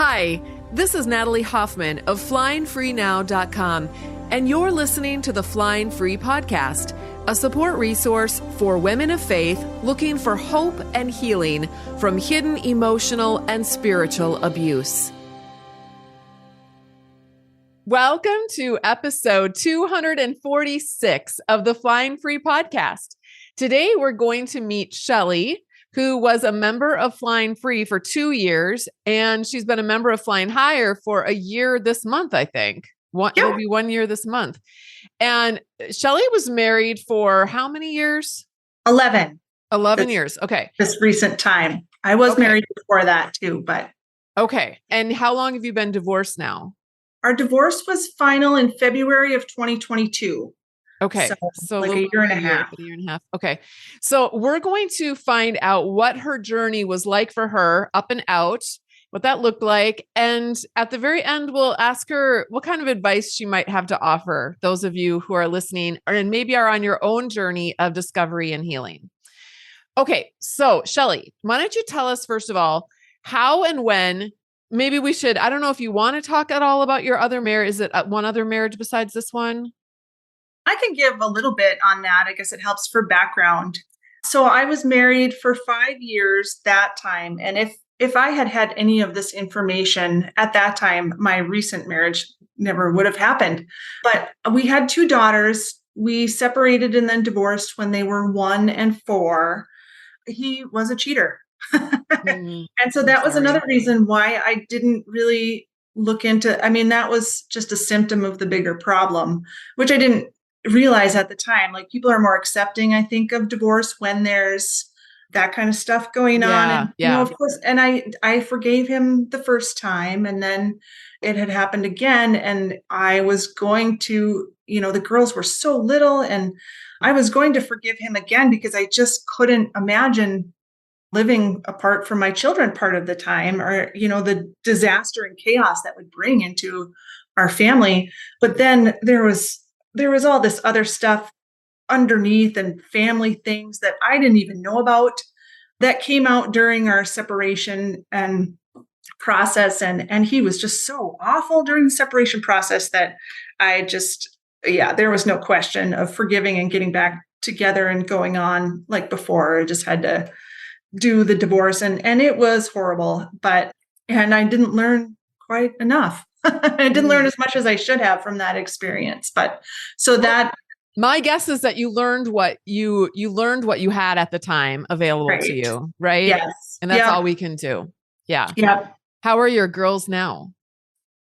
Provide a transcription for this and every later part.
Hi, this is Natalie Hoffman of FlyingFreeNow.com, and you're listening to the Flying Free Podcast, a support resource for women of faith looking for hope and healing from hidden emotional and spiritual abuse. Welcome to episode 246 of the Flying Free Podcast. Today, we're going to meet Shelly, who was a member of Flying Free for 2 years, and she's been a member of Flying Higher for a year this month, I think. It'll be 1 year this month. And Shelly was married for how many years? 11. 11 years. Okay. This recent time. I was married before that too, but. Okay. And how long have you been divorced now? Our divorce was final in February of 2022. Okay. So like a year and a half. A year and a half. Okay. So we're going to find out what her journey was like for her, up and out, what that looked like. And at the very end, we'll ask her what kind of advice she might have to offer those of you who are listening and maybe are on your own journey of discovery and healing. Okay. So Shelly, why don't you tell us, first of all, how and when, maybe we should, I don't know if you want to talk at all about your other marriage. Is it one other marriage besides this one? I can give a little bit on that. I guess it helps for background. So I was married for 5 years that time. And if I had had any of this information at that time, my recent marriage never would have happened. But we had 2 daughters. We separated and then divorced when they were 1 and 4. He was a cheater. And so that was another reason why I didn't really look into, that was just a symptom of the bigger problem, which I didn't realize at the time. Like, people are more accepting, I think, of divorce when there's that kind of stuff going on. And, of course, and I forgave him the first time, and then it had happened again. And I was going to, the girls were so little, and I was going to forgive him again because I just couldn't imagine living apart from my children part of the time, or, the disaster and chaos that would bring into our family. But then there was all this other stuff underneath and family things that I didn't even know about that came out during our separation and process. And he was just so awful during the separation process that I just, there was no question of forgiving and getting back together and going on like before. I just had to do the divorce, and it was horrible, and I didn't learn quite enough. I didn't learn as much as I should have from that experience. But so that, my guess is that you learned what you had at the time available to you, right? Yes. And that's all we can do. Yeah. Yeah. How are your girls now?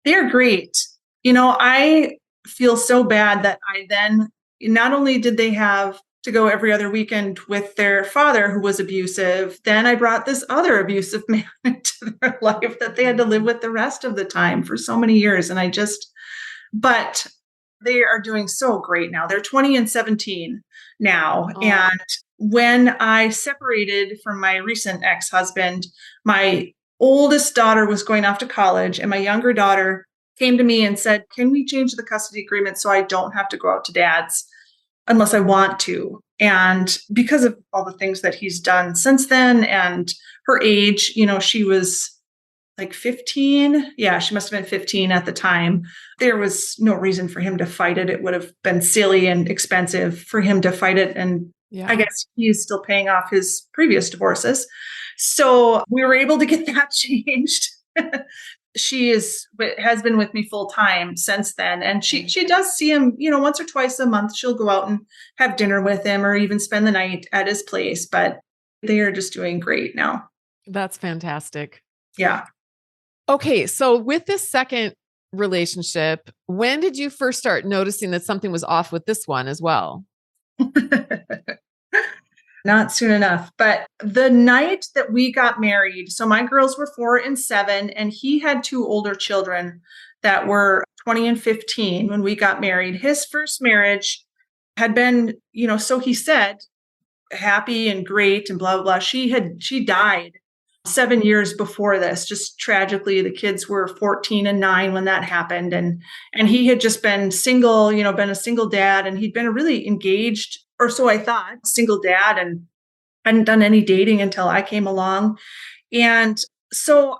They're great. I feel so bad that I then, not only did they have to go every other weekend with their father, who was abusive, then I brought this other abusive man into their life that they had to live with the rest of the time for so many years. And but they are doing so great now. They're 20 and 17 now. Oh. And when I separated from my recent ex-husband, my oldest daughter was going off to college, and my younger daughter came to me and said, "Can we change the custody agreement so I don't have to go out to dad's unless I want to?" And because of all the things that he's done since then, and her age, she was like 15. Yeah, she must have been 15 at the time. There was no reason for him to fight it. It would have been silly and expensive for him to fight it. And I guess he's still paying off his previous divorces. So we were able to get that changed. She has been with me full time since then. And she does see him, once or twice a month. She'll go out and have dinner with him, or even spend the night at his place. But they are just doing great now. That's fantastic. Yeah. Okay. So with this second relationship, when did you first start noticing that something was off with this one as well? Not soon enough. But the night that we got married, so my girls were 4 and 7, and he had 2 older children that were 20 and 15 when we got married. His first marriage had been, so he said, happy and great and blah, blah, blah. She died 7 years before this. Just tragically, the kids were 14 and 9 when that happened. And he had just been single, been a single dad, and he'd been a really engaged, or so I thought, single dad, and hadn't done any dating until I came along. And so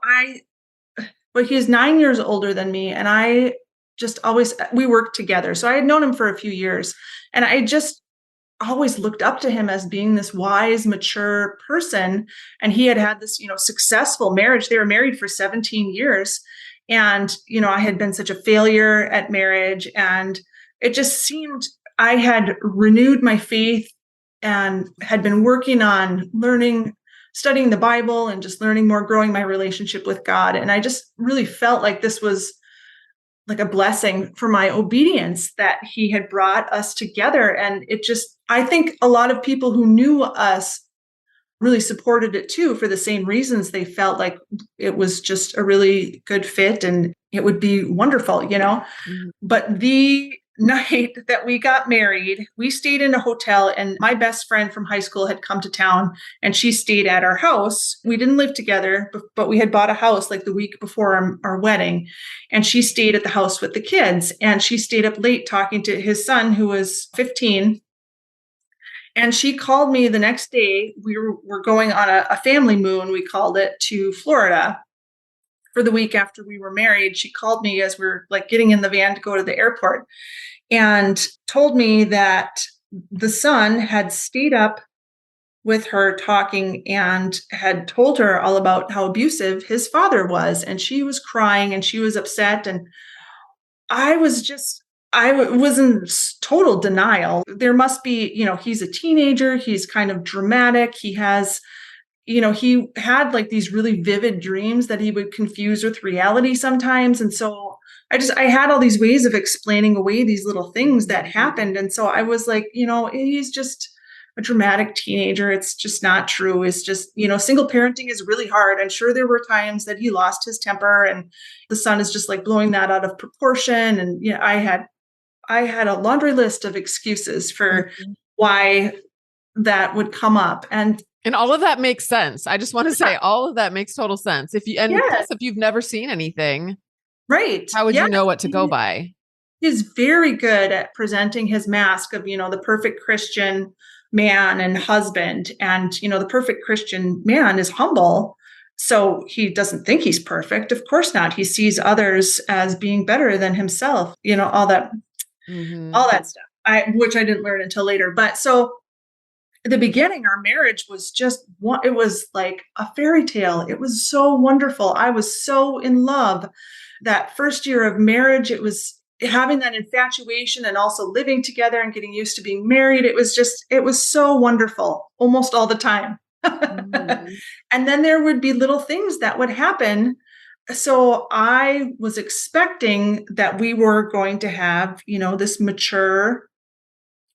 but he's 9 years older than me. And I just always, we worked together. So I had known him for a few years, and I just always looked up to him as being this wise, mature person. And he had had this, successful marriage. They were married for 17 years. And, I had been such a failure at marriage. And it just seemed I had renewed my faith and had been working on learning, studying the Bible and just learning more, growing my relationship with God. And I just really felt like this was like a blessing for my obedience that he had brought us together. And it just, I think a lot of people who knew us really supported it too, for the same reasons. They felt like it was just a really good fit and it would be wonderful. Mhm. But the night that we got married, we stayed in a hotel, and my best friend from high school had come to town and she stayed at our house. We didn't live together, but we had bought a house like the week before our wedding. And she stayed at the house with the kids, and she stayed up late talking to his son, who was 15. And she called me the next day. We were going on a family moon, we called it, to Florida for the week after we were married. She called me as we were like getting in the van to go to the airport, and told me that the son had stayed up with her talking and had told her all about how abusive his father was. And she was crying and she was upset. And I was in total denial. There must be, he's a teenager. He's kind of dramatic. He has, he had like these really vivid dreams that he would confuse with reality sometimes. And so I had all these ways of explaining away these little things that happened. And so I was like, he's just a dramatic teenager. It's just not true. It's just, single parenting is really hard. And sure, there were times that he lost his temper and the son is just like blowing that out of proportion. And I had a laundry list of excuses for Mhm. why that would come up. And all of that makes sense. I just want to say all of that makes total sense. Yeah, If you've never seen anything, right. how would Yeah. you know what to go by? He's very good at presenting his mask of, the perfect Christian man and husband. And, the perfect Christian man is humble. So he doesn't think he's perfect. Of course not. He sees others as being better than himself, Mhm. all that stuff. Which I didn't learn until later. But so at the beginning, our marriage was it was like a fairy tale. It was so wonderful. I was so in love. That first year of marriage, it was having that infatuation and also living together and getting used to being married. It was so wonderful almost all the time. Mhm. And then there would be little things that would happen. So I was expecting that we were going to have, this mature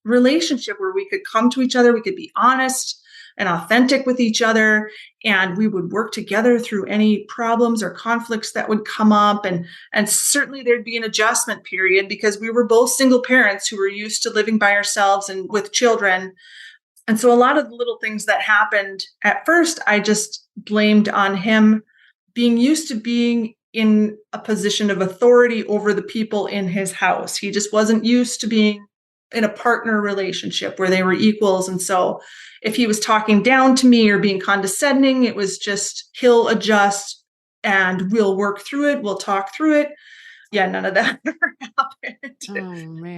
relationship where we could come to each other, we could be honest and authentic with each other, and we would work together through any problems or conflicts that would come up. And certainly there'd be an adjustment period because we were both single parents who were used to living by ourselves and with children. And so a lot of the little things that happened at first, I just blamed on him being used to being in a position of authority over the people in his house. He just wasn't used to being in a partner relationship where they were equals. And so if he was talking down to me or being condescending, it was just, he'll adjust and we'll work through it. We'll talk through it. Yeah, none of that ever happened. Oh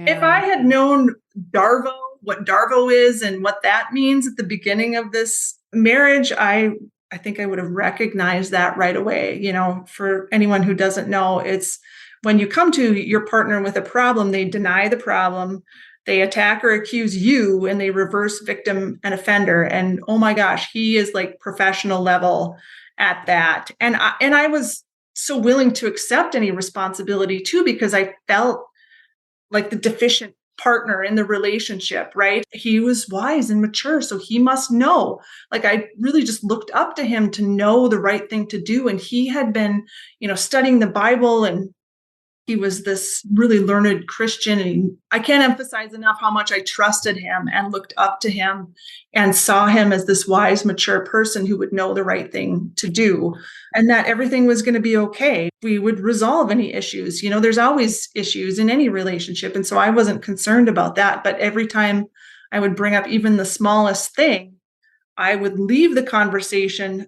If I man. had known Darvo, what Darvo is and what that means at the beginning of this marriage, I think I would have recognized that right away. For anyone who doesn't know, it's when you come to your partner with a problem, they deny the problem, they attack or accuse you, and they reverse victim and offender. And oh my gosh, he is like professional level at that. And I was so willing to accept any responsibility too, because I felt like the deficient partner in the relationship, right? He was wise and mature, so he must know. Like I really just looked up to him to know the right thing to do. And he had been, studying the Bible, and he was this really learned Christian. And I can't emphasize enough how much I trusted him and looked up to him and saw him as this wise, mature person who would know the right thing to do, and that everything was going to be okay. We would resolve any issues. There's always issues in any relationship. And so I wasn't concerned about that. But every time I would bring up even the smallest thing, I would leave the conversation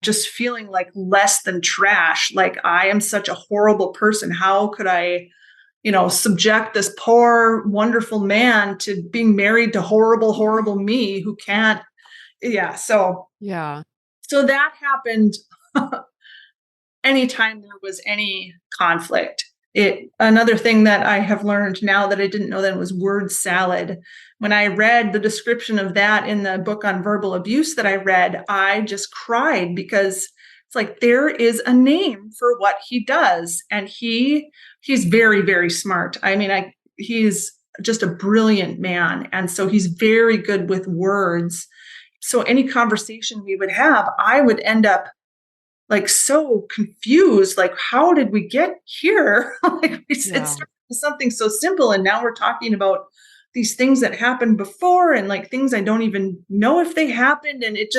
just feeling like less than trash. Like, I am such a horrible person. How could I, subject this poor, wonderful man to being married to horrible, horrible me who can't. Yeah. Yeah. So that happened anytime there was any conflict. Another thing that I have learned now that I didn't know then was word salad. When I read the description of that in the book on verbal abuse that I read, I just cried, because it's like, there is a name for what he does. And he's very, very smart. I mean, he's just a brilliant man. And so he's very good with words. So any conversation we would have, I would end up like so confused, like, how did we get here? It started with something so simple, and now we're talking about these things that happened before, and like things I don't even know if they happened. And it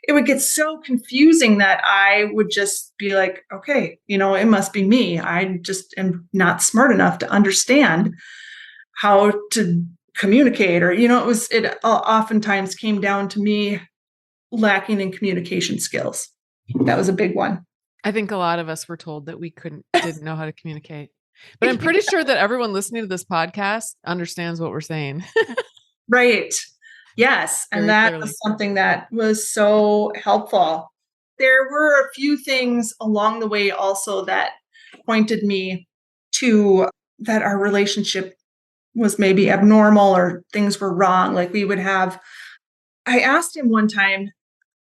would get so confusing that I would just be like, okay, it must be me. I just am not smart enough to understand how to communicate, or, it oftentimes came down to me lacking in communication skills. That was a big one. I think a lot of us were told that we didn't know how to communicate, but I'm pretty sure that everyone listening to this podcast understands what we're saying. Right. Yes. And that was something that was so helpful. There were a few things along the way also that pointed me to that our relationship was maybe abnormal, or things were wrong. Like, I asked him one time,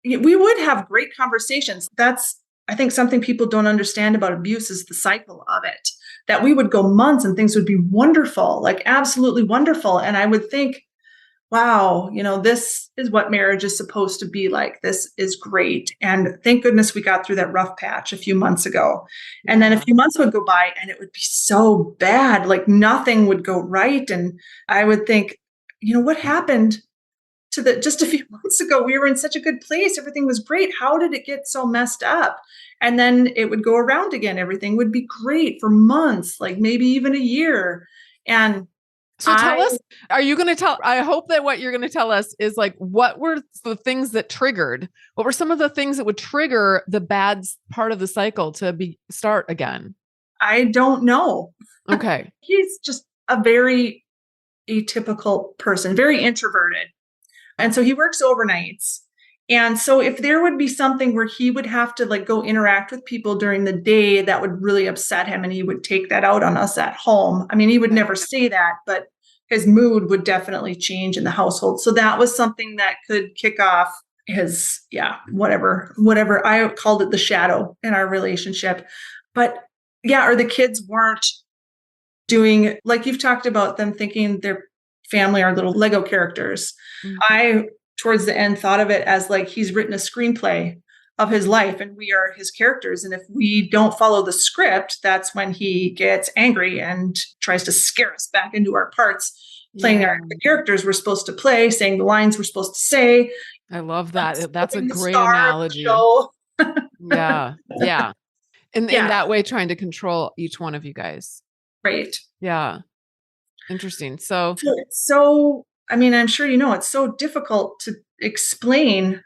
we would have great conversations. That's, I think, something people don't understand about abuse is the cycle of it, that we would go months and things would be wonderful, like absolutely wonderful. And I would think, wow, this is what marriage is supposed to be like. This is great. And thank goodness we got through that rough patch a few months ago. And then a few months would go by and it would be so bad, like nothing would go right. And I would think, what happened to just a few months ago? We were in such a good place. Everything was great. How did it get so messed up? And then it would go around again. Everything would be great for months, like maybe even a year. And so tell us, are you going to tell, I hope that what you're going to tell us is like, what were the things that what were some of the things that would trigger the bad part of the cycle to start again? I don't know. Okay. He's just a very atypical person, very introverted. And so he works overnights. And so if there would be something where he would have to like go interact with people during the day, that would really upset him, and he would take that out on us at home. I mean, he would never say that, but his mood would definitely change in the household. So that was something that could kick off his, whatever. I called it the shadow in our relationship. But or the kids weren't doing, like you've talked about them thinking their family are little Lego characters. Mm-hmm. I, towards the end, thought of it as like he's written a screenplay of his life and we are his characters. And if we don't follow the script, that's when he gets angry and tries to scare us back into our parts, playing the characters we're supposed to play, saying the lines we're supposed to say. I love that. That's a great analogy. Yeah. In that way, trying to control each one of you guys. Right. Yeah. Interesting. So it's I'm sure it's so difficult to explain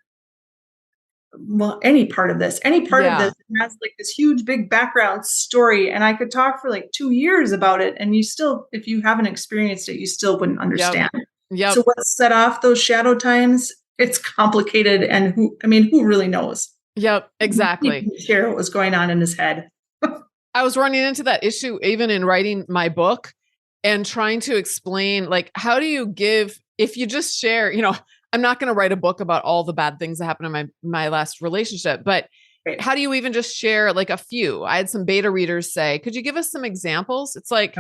any part of this. Any part of this has like this huge, big background story. And I could talk for like 2 years about it. And you still, if you haven't experienced it, you still wouldn't understand. Yep. So what set off those shadow times? It's complicated. And who really knows? Yep, exactly. He didn't share what was going on in his head. I was running into that issue even in writing my book and trying to explain, like, how do you if you just share, I'm not going to write a book about all the bad things that happened in my last relationship, but how do you even just share like a few? I had some beta readers say, could you give us some examples? It's like,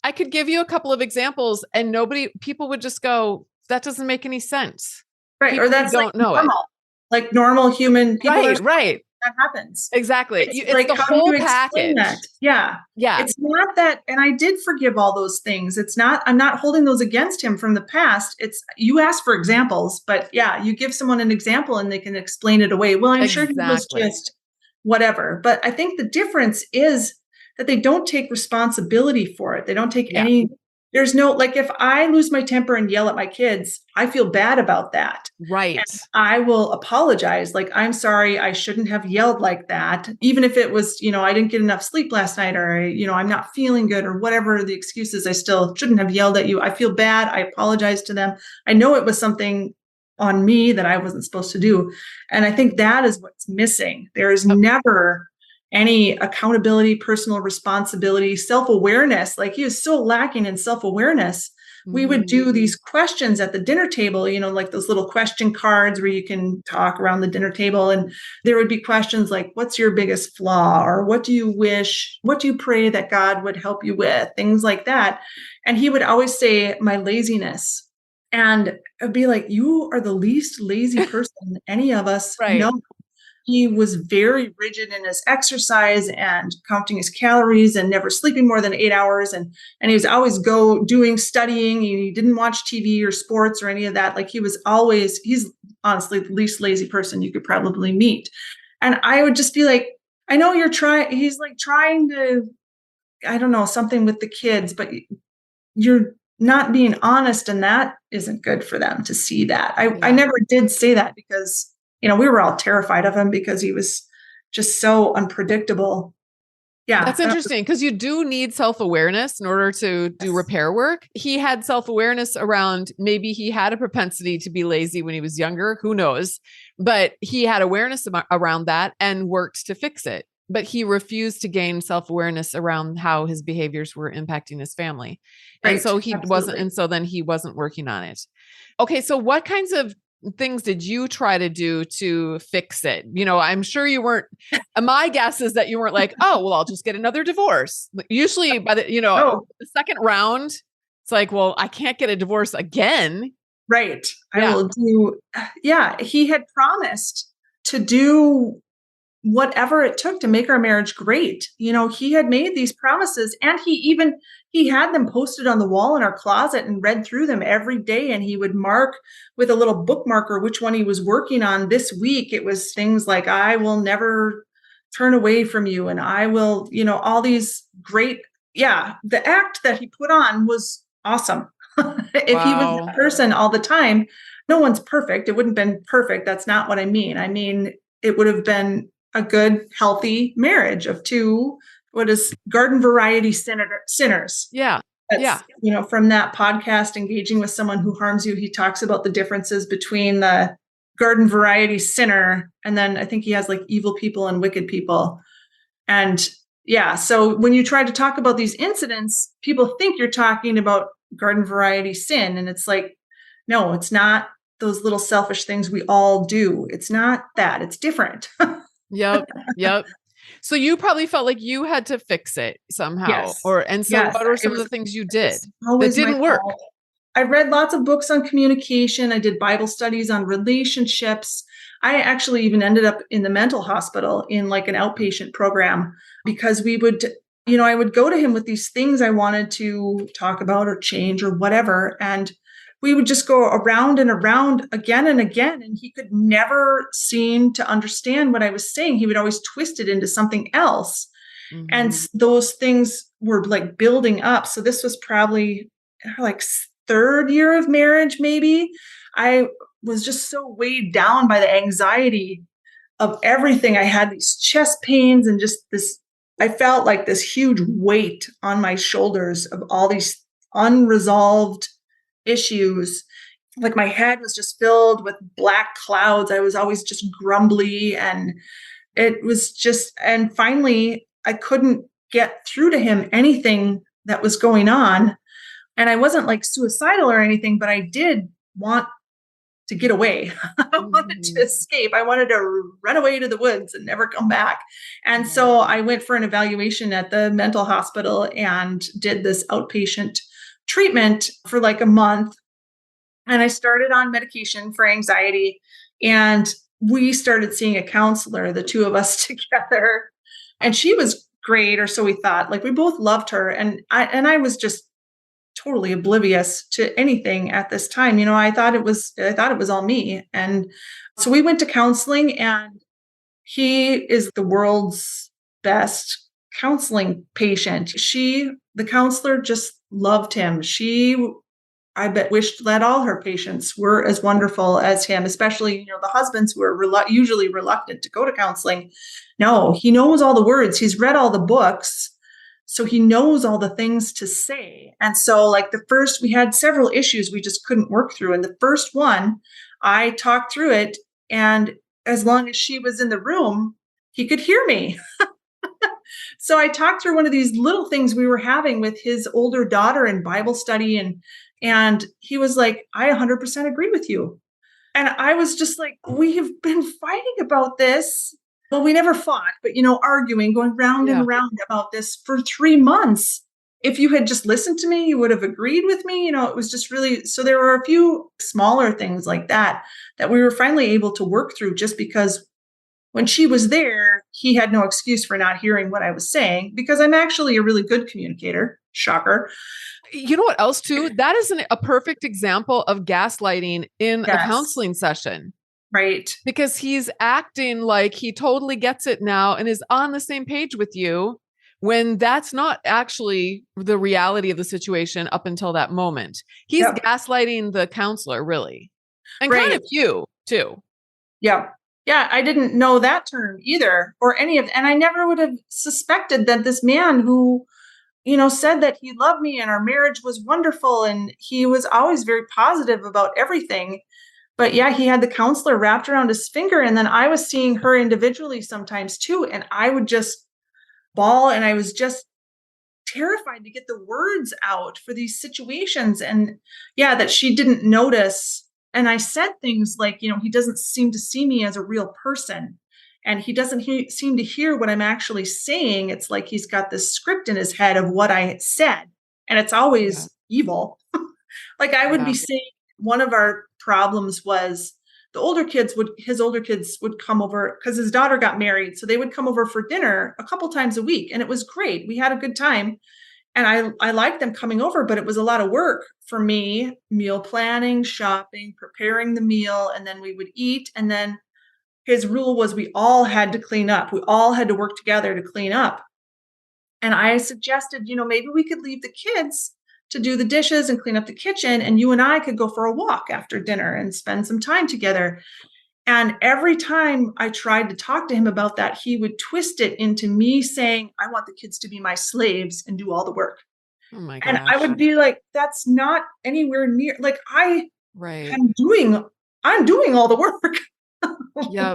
I could give you a couple of examples and people would just go, that doesn't make any sense. Right. People or that's don't like know normal, like normal human people. Right. That happens. Exactly. It's like, the whole package. That? Yeah. It's not that, and I did forgive all those things. I'm not holding those against him from the past. You ask for examples, but you give someone an example and they can explain it away. Well, I'm sure he was just whatever. But I think the difference is that they don't take responsibility for it. They don't take any There's no, like, if I lose my temper and yell at my kids, I feel bad about that. Right. And I will apologize. Like, I'm sorry, I shouldn't have yelled like that. Even if it was, I didn't get enough sleep last night, or, I'm not feeling good, or whatever the excuses, I still shouldn't have yelled at you. I feel bad. I apologize to them. I know it was something on me that I wasn't supposed to do. And I think that is what's missing. There is never any accountability, personal responsibility, self-awareness. Like, he was so lacking in self-awareness. We would do these questions at the dinner table, like those little question cards where you can talk around the dinner table. And there would be questions like, what's your biggest flaw? Or what do you wish? What do you pray that God would help you with? Things like that. And he would always say, my laziness. And I'd be like, you are the least lazy person any of us Right. know. He was very rigid in his exercise and counting his calories and never sleeping more than 8 hours. And he was always doing studying. He didn't watch TV or sports or any of that. Like, he's honestly the least lazy person you could probably meet. And I would just be like, I know you're trying, he's like trying to, I don't know, something with the kids, but you're not being honest. And that isn't good for them to see that. I never did say that because we were all terrified of him because he was just so unpredictable. Yeah. That's interesting because you do need self-awareness in order to do repair work. He had self-awareness around, maybe he had a propensity to be lazy when he was younger, who knows, but he had awareness around that and worked to fix it. But he refused to gain self-awareness around how his behaviors were impacting his family. And Right. so he wasn't, Absolutely. and so then he wasn't working on it. Okay, so what kinds of things did you try to do to fix it? I'm sure you weren't, my guess is that you weren't like, oh, well, I'll just get another divorce. Usually by Oh, the second round, it's like, well, I can't get a divorce again. right. I Yeah. will do. Yeah. He had promised to do whatever it took to make our marriage great. He had made these promises, and he had them posted on the wall in our closet and read through them every day. And he would mark with a little bookmarker which one he was working on this week. It was things like, I will never turn away from you. And I will, all these great, yeah, the act that he put on was awesome. If he was that Wow. person all the time, no one's perfect. It wouldn't have been perfect. That's not what I mean. I mean, it would have been a good, healthy marriage of two, what is garden variety sinners. Yeah. Yeah. That's, from that podcast, Engaging with Someone Who Harms You, he talks about the differences between the garden variety sinner. And then I think he has like evil people and wicked people. And yeah, so when you try to talk about these incidents, people think you're talking about garden variety sin. And it's like, no, it's not those little selfish things we all do. It's not that. It's different. Yep. Yep. So you probably felt like you had to fix it somehow. Yes. And so Yes. what are some of the things you did It's that always my didn't work? fault. I read lots of books on communication. I did Bible studies on relationships. I actually even ended up in the mental hospital in like an outpatient program because I would go to him with these things I wanted to talk about or change or whatever. And we would just go around and around again and again. And he could never seem to understand what I was saying. He would always twist it into something else. And those things were like building up. So this was probably like third year of marriage, maybe. I was just so weighed down by the anxiety of everything. I had these chest pains and just this, I felt like this huge weight on my shoulders of all these unresolved issues. Like my head was just filled with black clouds. I was always just grumbly, and it was just, and finally I couldn't get through to him anything that was going on. And I wasn't like suicidal or anything, but I did want to get away. I wanted to escape. I wanted to run away to the woods and never come back. And so I went for an evaluation at the mental hospital and did this outpatient treatment for like a month. And I started on medication for anxiety. And we started seeing a counselor, the two of us together. And she was great, or so we thought. Like, we both loved her. And I was just totally oblivious to anything at this time. I thought it was all me. And so we went to counseling, and he is the world's best counseling patient. The counselor, just loved him. I bet, wished that all her patients were as wonderful as him, especially, the husbands who are usually reluctant to go to counseling. No, he knows all the words. He's read all the books. So he knows all the things to say. And so, like, we had several issues we just couldn't work through. And the first one, I talked through it. And as long as she was in the room, he could hear me. So I talked through one of these little things we were having with his older daughter in Bible study. And he was like, I 100% agree with you. And I was just like, we have been fighting about this. Well, we never fought, but, arguing, going round Yeah. and round about this for 3 months. If you had just listened to me, you would have agreed with me. It was just really, so there were a few smaller things like that we were finally able to work through, just because when she was there, he had no excuse for not hearing what I was saying, because I'm actually a really good communicator. Shocker. You know what else too? That is a perfect example of gaslighting in a Yes. counseling session. Right. Because he's acting like he totally gets it now and is on the same page with you, when that's not actually the reality of the situation up until that moment. He's gaslighting the counselor, really. And kind of you too. Yeah. Yeah. I didn't know that term either, or any of, and I never would have suspected that this man who, said that he loved me and our marriage was wonderful, and he was always very positive about everything. But yeah, he had the counselor wrapped around his finger. And then I was seeing her individually sometimes too. And I would just bawl, and I was just terrified to get the words out for these situations. And yeah, that she didn't notice. And I said things like, he doesn't seem to see me as a real person. And he doesn't seem to hear what I'm actually saying. It's like he's got this script in his head of what I said. And it's always evil. Like I would be saying, one of our problems was his older kids would come over because his daughter got married. So they would come over for dinner a couple times a week. And it was great. We had a good time. And I liked them coming over, but it was a lot of work for me: meal planning, shopping, preparing the meal, and then we would eat. And then his rule was we all had to clean up. We all had to work together to clean up. And I suggested, maybe we could leave the kids to do the dishes and clean up the kitchen, and you and I could go for a walk after dinner and spend some time together. And every time I tried to talk to him about that, he would twist it into me saying, I want the kids to be my slaves and do all the work. Oh my And I would be like, that's not anywhere near, like, I'm doing all the work. Yeah.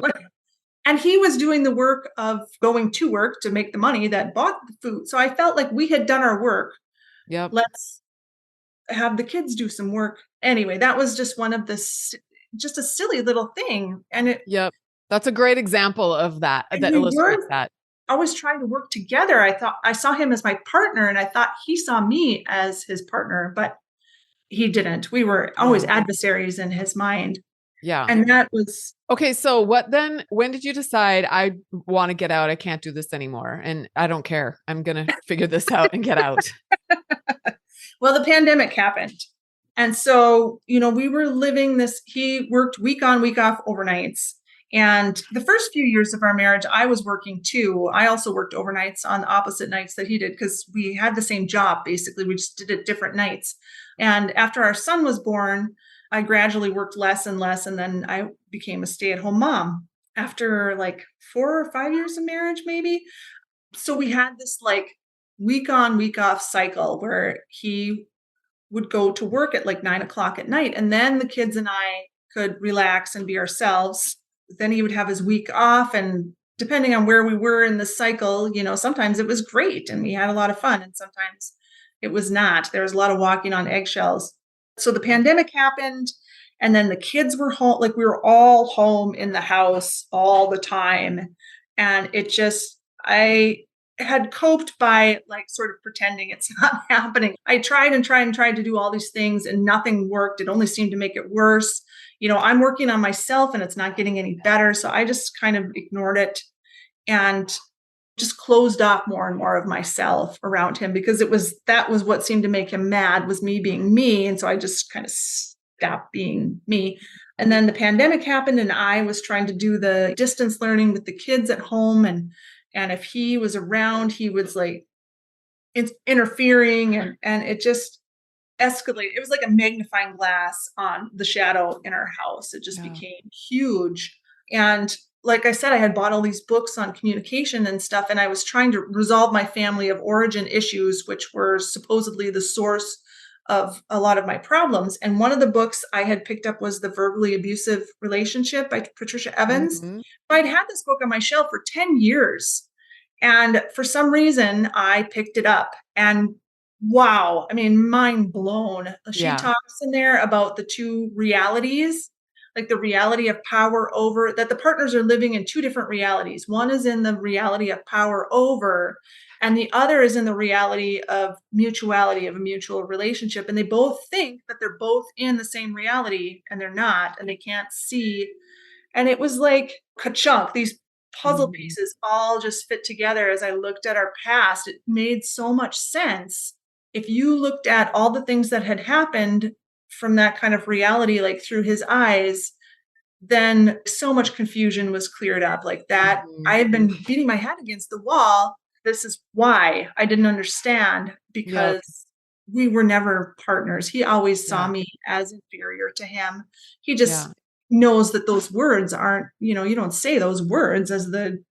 And he was doing the work of going to work to make the money that bought the food. So I felt like we had done our work. Yep. Let's have the kids do some work. Anyway, that was just just a silly little thing. And that's a great example of that illustrates that. Always trying to work together. I saw him as my partner, and I thought he saw me as his partner, but he didn't. We were always adversaries in his mind. Yeah. And that was okay. So what then? When did you decide, I want to get out? I can't do this anymore. And I don't care. I'm going to figure this out and get out. Well, the pandemic happened. And so, we were living this, he worked week on, week off overnights. And the first few years of our marriage, I was working too. I also worked overnights on the opposite nights that he did, because we had the same job, basically. We just did it different nights. And after our son was born, I gradually worked less and less. And then I became a stay-at-home mom after like 4 or 5 years of marriage, maybe. So we had this like week on, week off cycle where he would go to work at like 9:00 at night. And then the kids and I could relax and be ourselves. Then he would have his week off. And depending on where we were in the cycle, sometimes it was great and we had a lot of fun. And sometimes it was not. There was a lot of walking on eggshells. So the pandemic happened. And then the kids were home. Like we were all home in the house all the time. And I had coped by like sort of pretending it's not happening. I tried and tried and tried to do all these things and nothing worked. It only seemed to make it worse. I'm working on myself and it's not getting any better. So I just kind of ignored it and just closed off more and more of myself around him, because that was what seemed to make him mad, was me being me. And so I just kind of stopped being me. And then the pandemic happened and I was trying to do the distance learning with the kids at home. And if he was around, he was like interfering, and it just escalated. It was like a magnifying glass on the shadow in our house. It just Yeah. became huge. And like I said, I had bought all these books on communication and stuff, and I was trying to resolve my family of origin issues, which were supposedly the source of a lot of my problems. And one of the books I had picked up was The Verbally Abusive Relationship by Patricia Evans. Mhm. I'd had this book on my shelf for 10 years. And for some reason, I picked it up, and wow, I mean, mind blown. She Yeah. talks in there about the two realities, like the reality of power over, that the partners are living in two different realities. One is in the reality of power over, and the other is in the reality of mutuality, of a mutual relationship. And they both think that they're both in the same reality, and they're not, and they can't see. And it was like ka-chunk, these puzzle Mhm. pieces all just fit together. As I looked at our past, it made so much sense. If you looked at all the things that had happened from that kind of reality, like through his eyes, then so much confusion was cleared up. Like that, I Mhm. had been beating my head against the wall. This is why I didn't understand, Yep. because we were never partners. He always saw Yeah. me as inferior to him. He Yeah. just knows that those words aren't, you don't say those words as the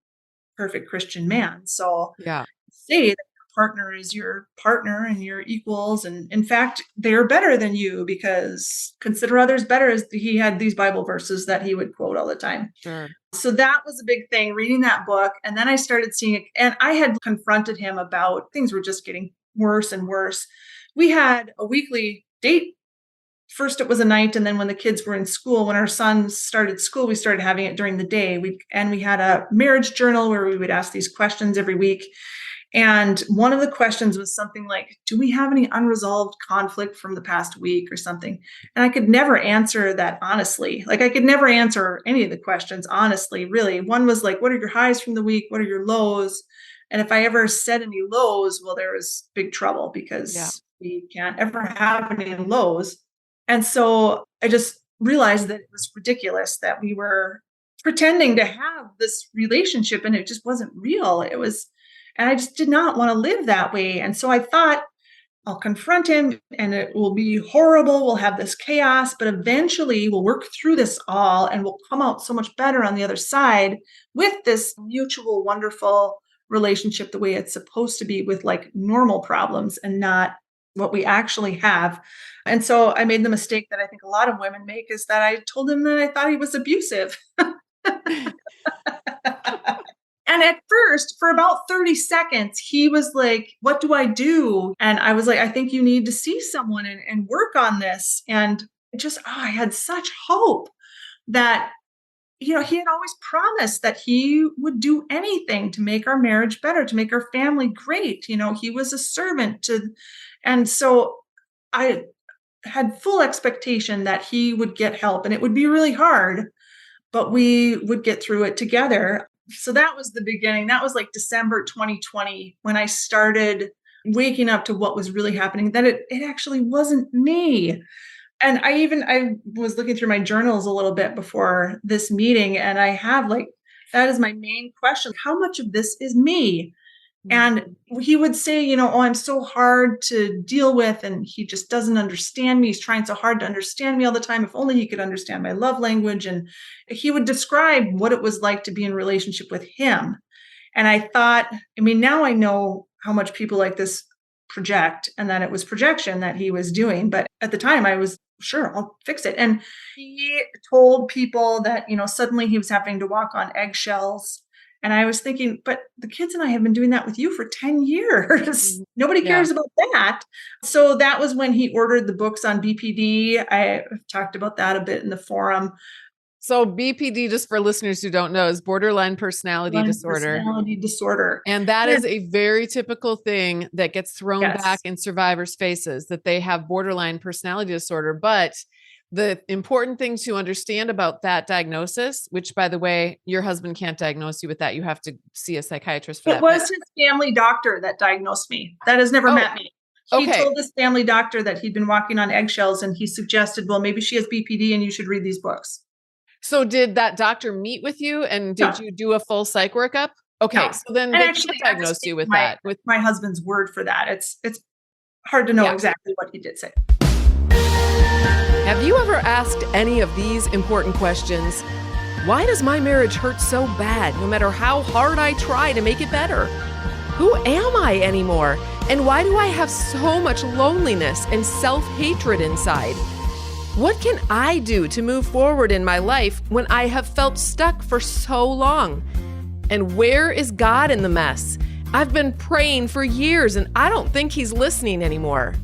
perfect Christian man. So Yeah. say that your partner is your partner and you're equals. And in fact, they're better than you, because consider others better, as he had these Bible verses that he would quote all the time. Sure. So that was a big thing, reading that book. And then I started seeing it, and I had confronted him about things were just getting worse and worse. We had a weekly date. First it was a night, and then when the kids were in school, when our son started school, we started having it during the day. We had a marriage journal where we would ask these questions every week. And one of the questions was something like, do we have any unresolved conflict from the past week or something? And I could never answer that honestly. Like, I could never answer any of the questions honestly, really. One was like, what are your highs from the week? What are your lows? And if I ever said any lows, well, there was big trouble, Yeah. because we can't ever have any lows. And so I just realized that it was ridiculous that we were pretending to have this relationship, and it just wasn't real. And I just did not want to live that way. And so I thought, I'll confront him and it will be horrible. We'll have this chaos, but eventually we'll work through this all and we'll come out so much better on the other side with this mutual, wonderful relationship, the way it's supposed to be, with like normal problems and not what we actually have. And so I made the mistake that I think a lot of women make, is that I told him that I thought he was abusive. And at first, for about 30 seconds, he was like, what do I do? And I was like, I think you need to see someone and work on this. And it just, I had such hope that, he had always promised that he would do anything to make our marriage better, to make our family great. He was a servant to, and so I had full expectation that he would get help, and it would be really hard, but we would get through it together. So that was the beginning. That was like December 2020 when I started waking up to what was really happening, that it actually wasn't me. And I was looking through my journals a little bit before this meeting, and I have like, that is my main question. How much of this is me? And Mhm. he would say, oh, I'm so hard to deal with, and he just doesn't understand me. He's trying so hard to understand me all the time. If only he could understand my love language. And he would describe what it was like to be in relationship with him. And I thought, I mean, now I know how much people like this project, and that it was projection that he was doing. But at the time, I was sure, I'll fix it. And he told people that, suddenly he was having to walk on eggshells. And I was thinking, but the kids and I have been doing that with you for 10 years. Mhm. Nobody Yeah. cares about that. So that was when he ordered the books on BPD. I talked about that a bit in the forum. So BPD, just for listeners who don't know, is borderline personality Borderline disorder. personality disorder. And that And is a very typical thing that gets thrown back yes, in survivors' faces, that they have borderline personality disorder. But the important thing to understand about that diagnosis, which by the way, your husband can't diagnose you with that. You have to see a psychiatrist for it that. But was his family doctor that diagnosed me. That has never oh, met me. He okay. told his family doctor that he'd been walking on eggshells, and he suggested, well, maybe she has BPD and you should read these books. So did that doctor meet with you and did No, you do a full psych workup? Okay. No. So then And they can't actually, I just diagnose take you with that. With my husband's word for that. It's hard to know yeah. exactly what he did say. Have you ever asked any of these important questions? Why does my marriage hurt so bad no matter how hard I try to make it better? Who am I anymore? And why do I have so much loneliness and self-hatred inside? What can I do to move forward in my life when I have felt stuck for so long? And where is God in the mess? I've been praying for years and I don't think He's listening anymore.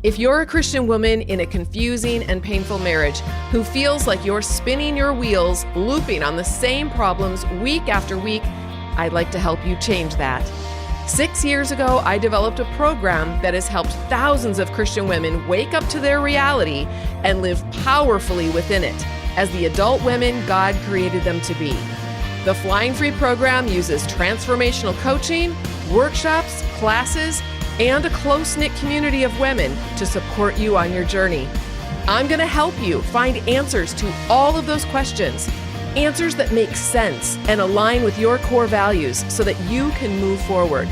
If you're a Christian woman in a confusing and painful marriage who feels like you're spinning your wheels, looping on the same problems week after week, I'd like to help you change that. 6 years ago, I developed a program that has helped thousands of Christian women wake up to their reality and live powerfully within it as the adult women God created them to be. The Flying Free program uses transformational coaching, workshops, classes, and a close-knit community of women to support you on your journey. I'm going to help you find answers to all of those questions, answers that make sense and align with your core values so that you can move forward.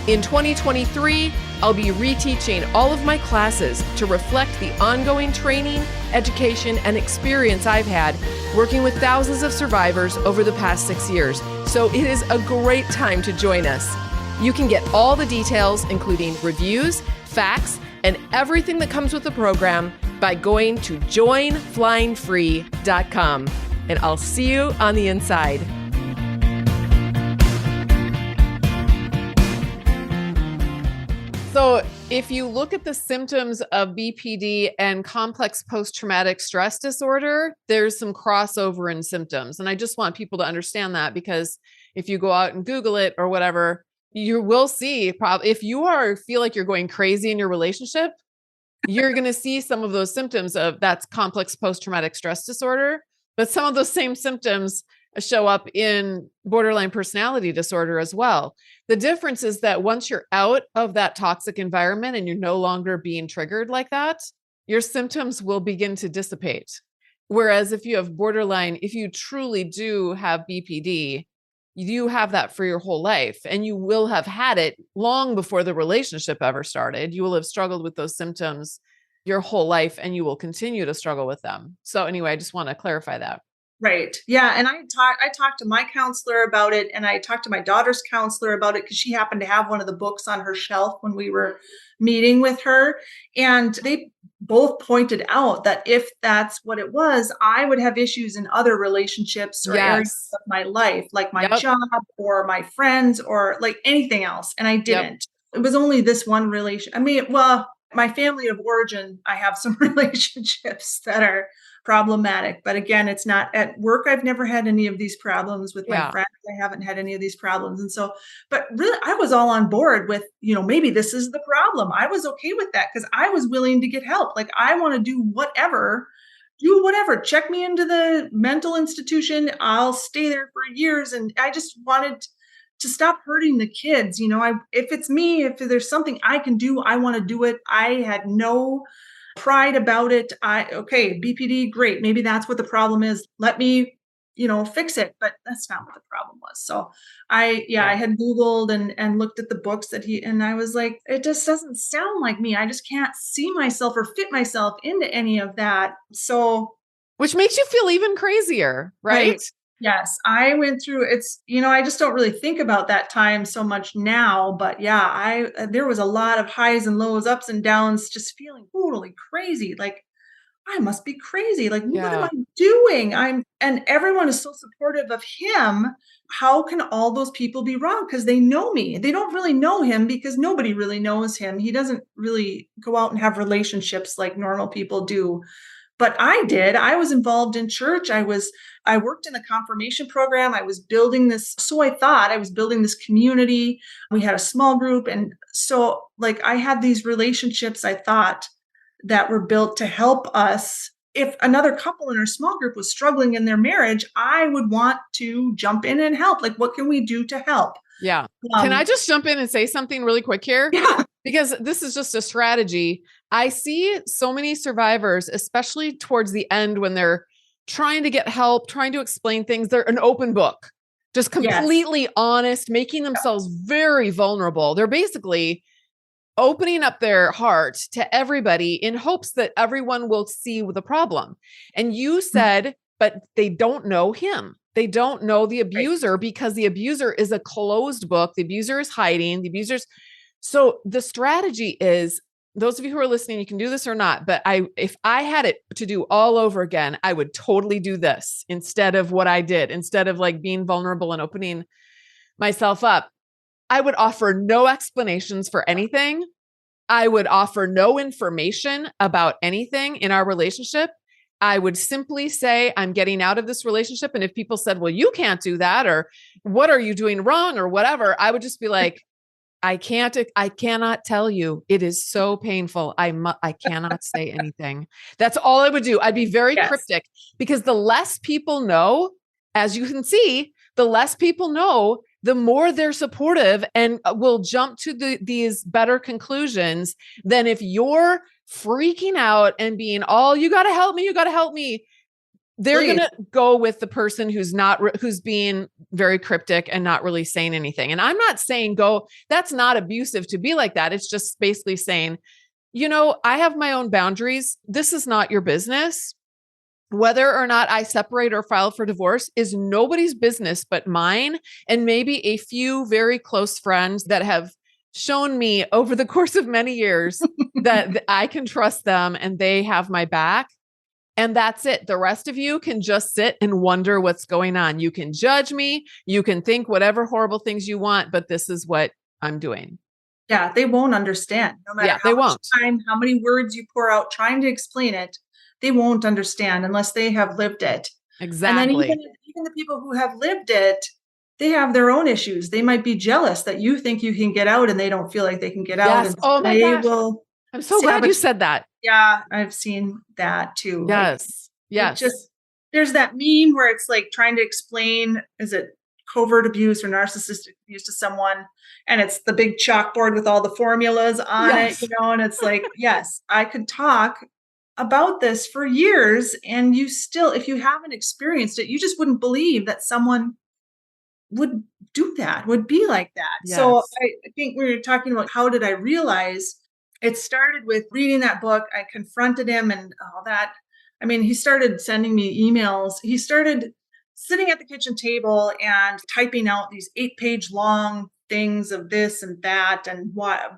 In 2023, I'll be reteaching all of my classes to reflect the ongoing training, education, and experience I've had working with thousands of survivors over the past 6 years. So it is a great time to join us. You can get all the details, including reviews, facts, and everything that comes with the program by going to joinflyingfree.com. And I'll see you on the inside. So if you look at the symptoms of BPD and complex post-traumatic stress disorder, there's some crossover in symptoms. And I just want people to understand that, because if you go out and Google it or whatever, you will see probably if you feel like you're going crazy in your relationship, you're going to see some of those symptoms of that's complex post-traumatic stress disorder. But some of those same symptoms show up in borderline personality disorder as well. The difference is that once you're out of that toxic environment and you're no longer being triggered like that, your symptoms will begin to dissipate. Whereas if you have borderline, if you truly do have BPD, you have that for your whole life, and you will have had it long before the relationship ever started. You will have struggled with those symptoms your whole life, and you will continue to struggle with them. So anyway, I just want to clarify that. Right. Yeah. And I talked to my counselor about it, and I talked to my daughter's counselor about it because she happened to have one of the books on her shelf when we were meeting with her. And they both pointed out that if that's what it was, I would have issues in other relationships or areas Yes. of my life, like my Yep. job or my friends or like anything else. And I Yep. didn't. It was only this one relation. I mean, well, my family of origin, I have some relationships that are problematic. But again, it's not at work. I've never had any of these problems with my Yeah. friends. I haven't had any of these problems. And so, but really, I was all on board with, maybe this is the problem. I was okay with that because I was willing to get help. Like, I want to do whatever, check me into the mental institution. I'll stay there for years. And I just wanted to stop hurting the kids. If it's me, if there's something I can do, I want to do it. I had no pride about it. Okay, BPD, great. Maybe that's what the problem is. Let me, fix it. But that's not what the problem was. So I had Googled and looked at the books and I was like, it just doesn't sound like me. I just can't see myself or fit myself into any of that. So, Which makes you feel even crazier, right? Yes, I went through I just don't really think about that time so much now, but yeah, there was a lot of highs and lows, ups and downs, just feeling totally crazy. Like, I must be crazy. Like, what am Yeah. I doing? And everyone is so supportive of him. How can all those people be wrong? Because they know me. They don't really know him because nobody really knows him. He doesn't really go out and have relationships like normal people do. But I did. I was involved in church. I worked in the confirmation program. I was building this. So I thought I was building this community. We had a small group. And so like I had these relationships, I thought, that were built to help us. If another couple in our small group was struggling in their marriage, I would want to jump in and help. Like, what can we do to help? Yeah. Can I just jump in and say something really quick here? Yeah. Because this is just a strategy. I see so many survivors, especially towards the end when they're trying to get help, trying to explain things. They're an open book. just Yes. completely honest, making themselves very vulnerable. They're basically opening up their heart to everybody in hopes that everyone will see the problem. And you said, but they don't know him. They don't know the Right. abuser because the abuser is a closed book. The abuser is hiding. The abuser's. So the strategy is, those of you who are listening, you can do this or not, but if I had it to do all over again, I would totally do this instead of what I did, instead of like being vulnerable and opening myself up. I would offer no explanations for anything. I would offer no information about anything in our relationship. I would simply say, I'm getting out of this relationship. And if people said, well, you can't do that, or what are you doing wrong, or whatever, I would just be like, I cannot tell you. It is so painful. I cannot say anything. That's all I would do. I'd be very Yes. cryptic, because the less people know, as you can see, the less people know, the more they're supportive and will jump to these better conclusions than if you're freaking out and being all, you got to help me. You got to help me. They're going Please. to go with the person who's being very cryptic and not really saying anything. And I'm not saying that's not abusive to be like that. It's just basically saying, I have my own boundaries. This is not your business. Whether or not I separate or file for divorce is nobody's business but mine, and maybe a few very close friends that have shown me over the course of many years that I can trust them and they have my back. And that's it. The rest of you can just sit and wonder what's going on. You can judge me. You can think whatever horrible things you want, but this is what I'm doing. Yeah, they won't understand. No matter Yeah, how they much won't. time, how many words you pour out trying to explain it, they won't understand unless they have lived it. And then Exactly. even the people who have lived it, they have their own issues. They might be jealous that you think you can get out and they don't feel like they can get out. Yes. And Oh my they gosh. will I'm so glad you sabotage. said that. Yeah, I've seen that too. Like Yes. it Yes. just, there's that meme where it's like trying to explain, is it covert abuse or narcissistic abuse to someone? And it's the big chalkboard with all the formulas on it, Yes. and it's like, yes, I could talk about this for years. And you still, if you haven't experienced it, you just wouldn't believe that someone would do that, would be like that. So Yes. I think we were talking about how did I realize, it started with reading that book. I confronted him and all that. I mean, he started sending me emails. He started sitting at the kitchen table and typing out these 8-page long things of this and that, and why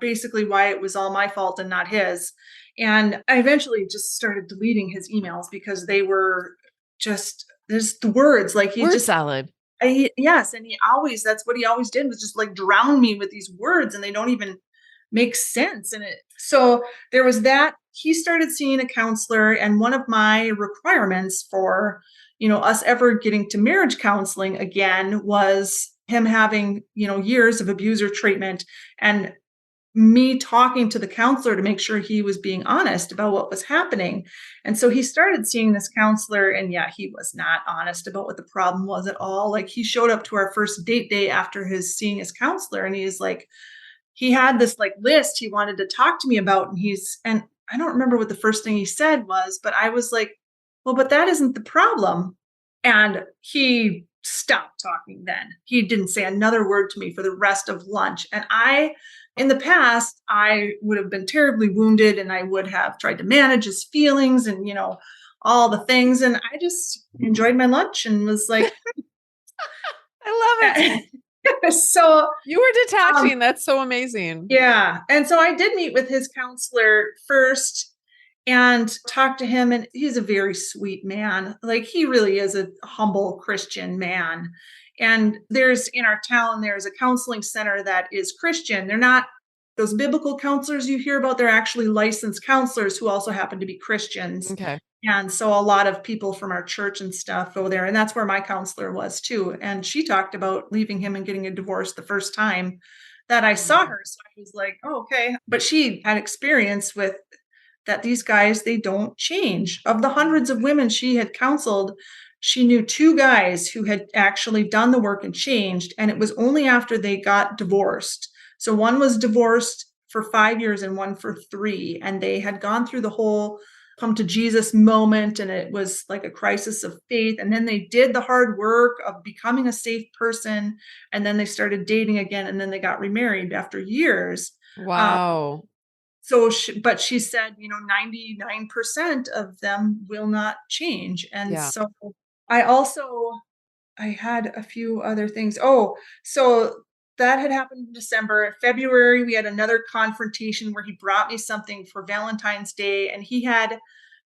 it was all my fault and not his. And I eventually just started deleting his emails because they were just, there's the words like he Word just, salad. yes, and that's what he always did, was just like drown me with these words, and they don't even make sense. And so there was that. He started seeing a counselor, and one of my requirements for, us ever getting to marriage counseling again was him having, years of abuser treatment, and me talking to the counselor to make sure he was being honest about what was happening. And so he started seeing this counselor, and yeah, he was not honest about what the problem was at all. Like, he showed up to our first date day after his seeing his counselor, and he's like, he had this like list he wanted to talk to me about. And I don't remember what the first thing he said was, but I was like, well, but that isn't the problem. And he stopped talking then. He didn't say another word to me for the rest of lunch. And in the past, I would have been terribly wounded, and I would have tried to manage his feelings and, all the things. And I just enjoyed my lunch and was like, I love it. so You were detaching. That's so amazing. yeah. And so I did meet with his counselor first and talk to him. And he's a very sweet man. Like, he really is a humble Christian man. And in our town, there's a counseling center that is Christian. They're not those biblical counselors you hear about. They're actually licensed counselors who also happen to be Christians. Okay. And so a lot of people from our church and stuff go there. And that's where my counselor was too. And she talked about leaving him and getting a divorce the first time that I saw her. So I was like, oh, okay. But she had experience with that these guys, they don't change. Of the hundreds of women she had counseled, she knew 2 guys who had actually done the work and changed. And it was only after they got divorced. So one was divorced for 5 years and one for 3. And they had gone through the whole come to Jesus moment, and it was like a crisis of faith. And then they did the hard work of becoming a safe person, and then they started dating again, and then they got remarried after years. Um, Wow. but she said, 99% of them will not change. And Yeah. so I also I had a few other things. Oh, so that had happened in December. February, we had another confrontation where he brought me something for Valentine's Day. And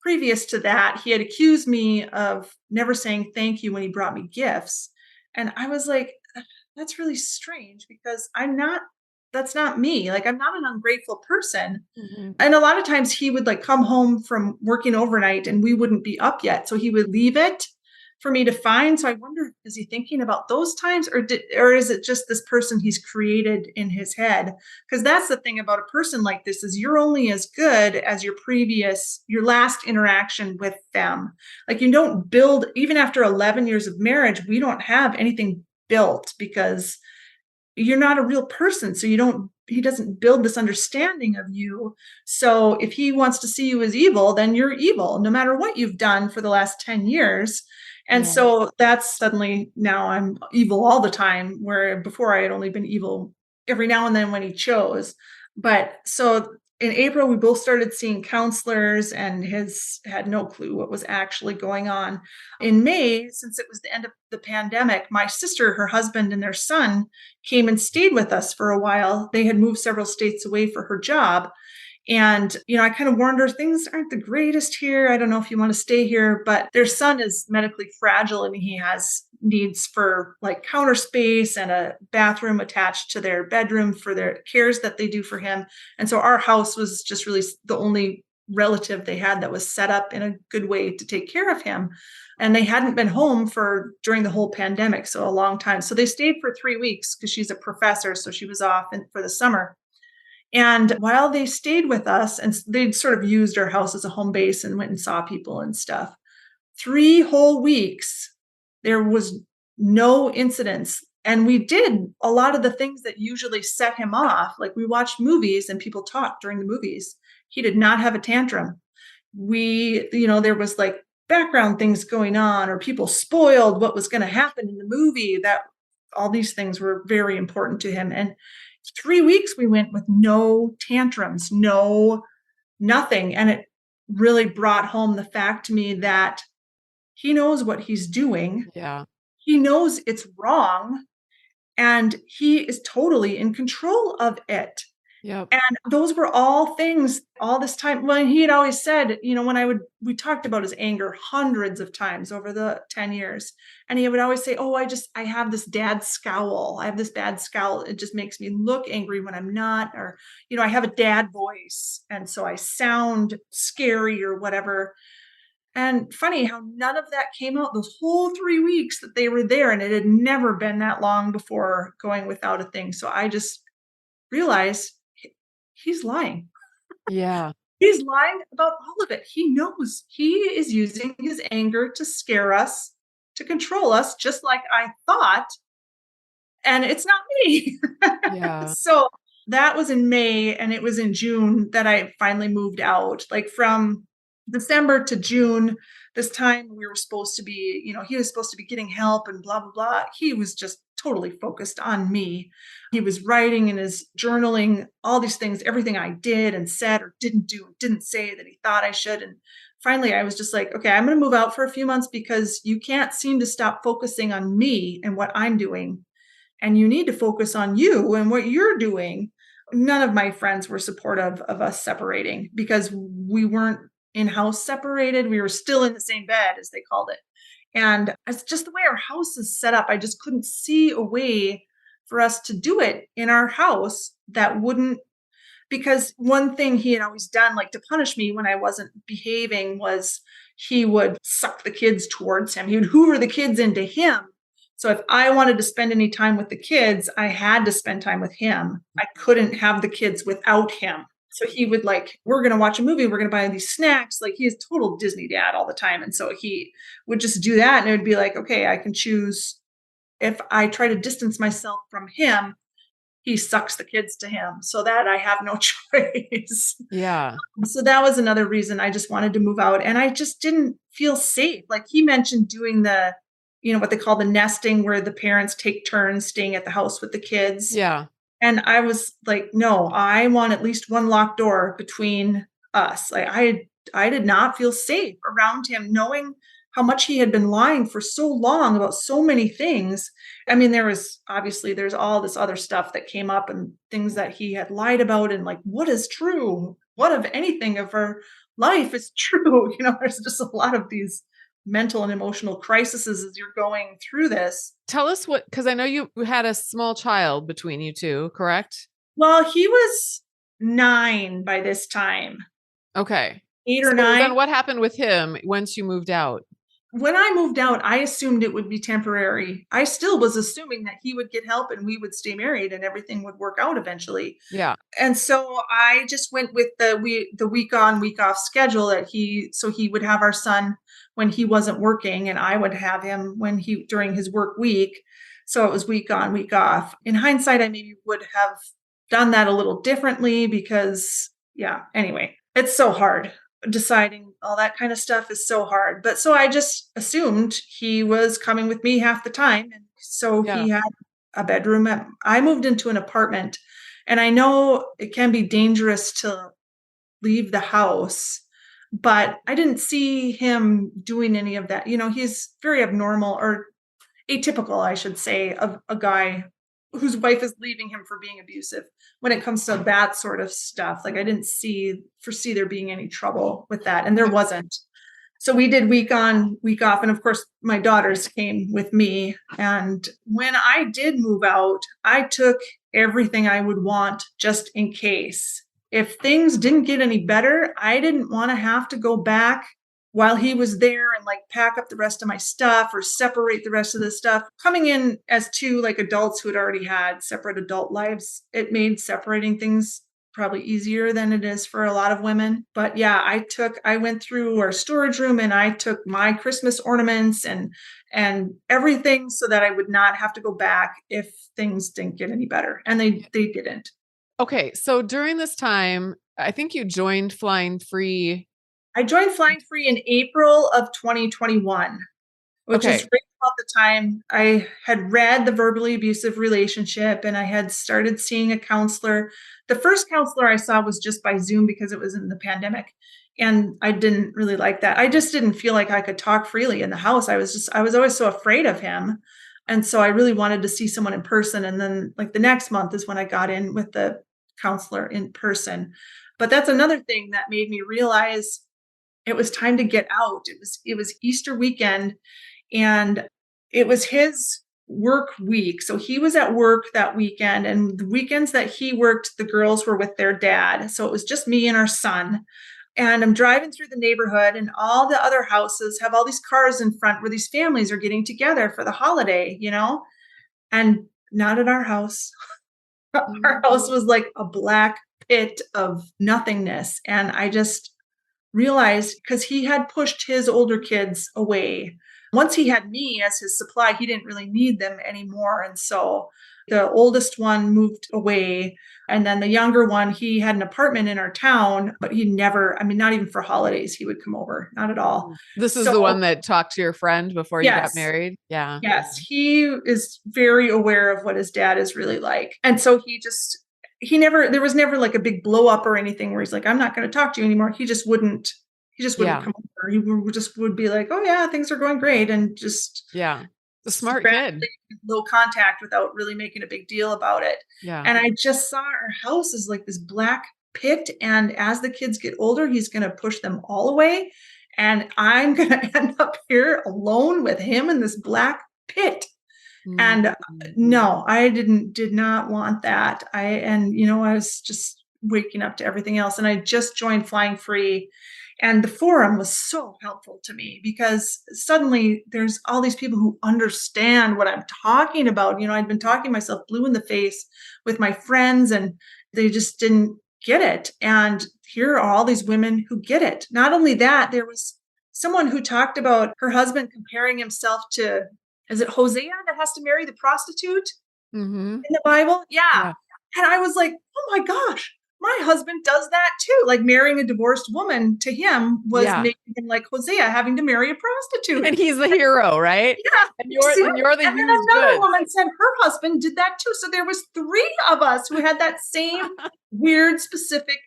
previous to that, he had accused me of never saying thank you when he brought me gifts. And I was like, that's really strange because that's not me. Like, I'm not an ungrateful person. Mhm. And a lot of times he would like come home from working overnight and we wouldn't be up yet. So he would leave it for me to find. So I wonder, is he thinking about those times, or is it just this person he's created in his head? Because that's the thing about a person like this is you're only as good as your last interaction with them. Like, you don't build, even after 11 years of marriage, we don't have anything built because you're not a real person. So he doesn't build this understanding of you. So if he wants to see you as evil, then you're evil, no matter what you've done for the last 10 years. And Yeah. so that's suddenly now I'm evil all the time, where before I had only been evil every now and then when he chose. But so in April, we both started seeing counselors, and his had no clue what was actually going on. In May, since it was the end of the pandemic, my sister, her husband, and their son came and stayed with us for a while. They had moved several states away for her job. And, I kind of warned her, things aren't the greatest here. I don't know if you want to stay here, but their son is medically fragile and he has needs for like counter space and a bathroom attached to their bedroom for their cares that they do for him. And so our house was just really the only relative they had that was set up in a good way to take care of him. And they hadn't been home during the whole pandemic, so a long time. So they stayed for 3 weeks because she's a professor, so she was off for the summer. And while they stayed with us, and they'd sort of used our house as a home base and went and saw people and stuff, 3 whole weeks, there was no incidents. And we did a lot of the things that usually set him off. Like, we watched movies and people talked during the movies. He did not have a tantrum. There was like background things going on, or people spoiled what was going to happen in the movie. That all these things were very important to him. And 3 weeks we went with no tantrums, no nothing. And it really brought home the fact to me that he knows what he's doing. Yeah. He knows it's wrong, and he is totally in control of it. Yep. And those were all things all this time. When he had always said, we talked about his anger hundreds of times over the 10 years. And he would always say, oh, I have this dad scowl. I have this bad scowl. It just makes me look angry when I'm not, or, I have a dad voice. And so I sound scary or whatever. And funny how none of that came out those whole 3 weeks that they were there. And it had never been that long before going without a thing. So I just realized he's lying. Yeah. He's lying about all of it. He knows he is using his anger to scare us, to control us, just like I thought. And it's not me. Yeah. So that was in May, and it was in June that I finally moved out. Like, from December to June, this time we were supposed to be, he was supposed to be getting help and blah, blah, blah. He was just totally focused on me. He was writing in his journaling all these things, everything I did and said or didn't do and didn't say that he thought I should. And finally, I was just like, okay, I'm going to move out for a few months because you can't seem to stop focusing on me and what I'm doing. And you need to focus on you and what you're doing. None of my friends were supportive of us separating because we weren't in-house separated. We were still in the same bed, as they called it. And it's just the way our house is set up. I just couldn't see a way for us to do it in our house that wouldn't, because one thing he had always done, like to punish me when I wasn't behaving, was he would suck the kids towards him. He would hoover the kids into him. So if I wanted to spend any time with the kids, I had to spend time with him. I couldn't have the kids without him. So he would we're going to watch a movie. We're going to buy these snacks. Like, he is total Disney dad all the time. And so he would just do that. And it would be like, okay, I can choose if I try to distance myself from him, he sucks the kids to him so that I have no choice. Yeah. So that was another reason I just wanted to move out. And I just didn't feel safe. Like he mentioned doing the, what they call the nesting, where the parents take turns staying at the house with the kids. Yeah. And I was like, no, I want at least one locked door between us. Like I did not feel safe around him, knowing how much he had been lying for so long about so many things. I mean, there's all this other stuff that came up and things that he had lied about, and like, what is true? What of anything of our life is true? There's just a lot of these mental and emotional crises as you're going through this. Tell us because I know you had a small child between you two, correct? Well, he was 9 by this time, Okay. 8 or So 9. then what happened with him once you moved out? When I moved out, I assumed it would be temporary. I still was assuming that he would get help and we would stay married and everything would work out eventually. Yeah. And so I just went with the week on, week off schedule that he would have our son when he wasn't working, and I would have him during his work week. So it was week on, week off. In hindsight, I maybe would have done that a little differently because, yeah, anyway, it's so hard. Deciding all that kind of stuff is so hard. But so I just assumed he was coming with me half the time. And so Yeah. he had a bedroom. I moved into an apartment, and I know it can be dangerous to leave the house, but I didn't see him doing any of that. He's very abnormal, or atypical, I should say, of a guy whose wife is leaving him for being abusive when it comes to that sort of stuff. Like I didn't foresee there being any trouble with that. And there wasn't. So we did week on, week off. And of course, my daughters came with me. And when I did move out, I took everything I would want just in case. If things didn't get any better, I didn't want to have to go back while he was there and like pack up the rest of my stuff or separate the rest of the stuff. Coming in as two like adults who had already had separate adult lives, it made separating things probably easier than it is for a lot of women. But yeah, I went through our storage room and I took my Christmas ornaments and everything so that I would not have to go back if things didn't get any better. And they didn't. Okay. So during this time, I think you joined Flying Free. I joined Flying Free in April of 2021, which is right about the time I had read The Verbally Abusive Relationship, and I had started seeing a counselor. The first counselor I saw was just by Zoom because it was in the pandemic. And I didn't really like that. I just didn't feel like I could talk freely in the house. I was always so afraid of him. And so I really wanted to see someone in person. And then like the next month is when I got in with the counselor in person. But that's another thing that made me realize it was time to get out. It was Easter weekend, and it was his work week. So he was at work that weekend, and the weekends that he worked, the girls were with their dad. So it was just me and our son. And I'm driving through the neighborhood, and all the other houses have all these cars in front where these families are getting together for the holiday, and not at our house. Our house was like a black pit of nothingness. And I just realized, because he had pushed his older kids away. Once he had me as his supply, he didn't really need them anymore. And so the oldest one moved away. And then the younger one, he had an apartment in our town, but he never, not even for holidays, he would come over, not at all. This is the one that talked to your friend before you got Yes. married? Yeah. Yes, he is very aware of what his dad is really like. And so there was never like a big blow up or anything where he's like, I'm not going to talk to you anymore. He just wouldn't come over. He would be like, oh yeah, things are going great. And just, the smart kid, low contact without really making a big deal about it. Yeah. And I just saw our house as like this black pit. And as the kids get older, he's going to push them all away. And I'm going to end up here alone with him in this black pit. Mm-hmm. And no, I did not want that. I was just waking up to everything else. And I just joined Flying Free. And the forum was so helpful to me because suddenly there's all these people who understand what I'm talking about. I'd been talking myself blue in the face with my friends, and they just didn't get it. And here are all these women who get it. Not only that, there was someone who talked about her husband comparing himself to, is it Hosea that has to marry the prostitute in the Bible? Yeah. And I was like, oh my gosh, my husband does that too. Like marrying a divorced woman to him was Yeah. making him like Hosea having to marry a prostitute. And he's the hero, right? Yeah, And exactly. you're the And then used another goods. woman said her husband did that too. So there was three of us who had that same weird specific.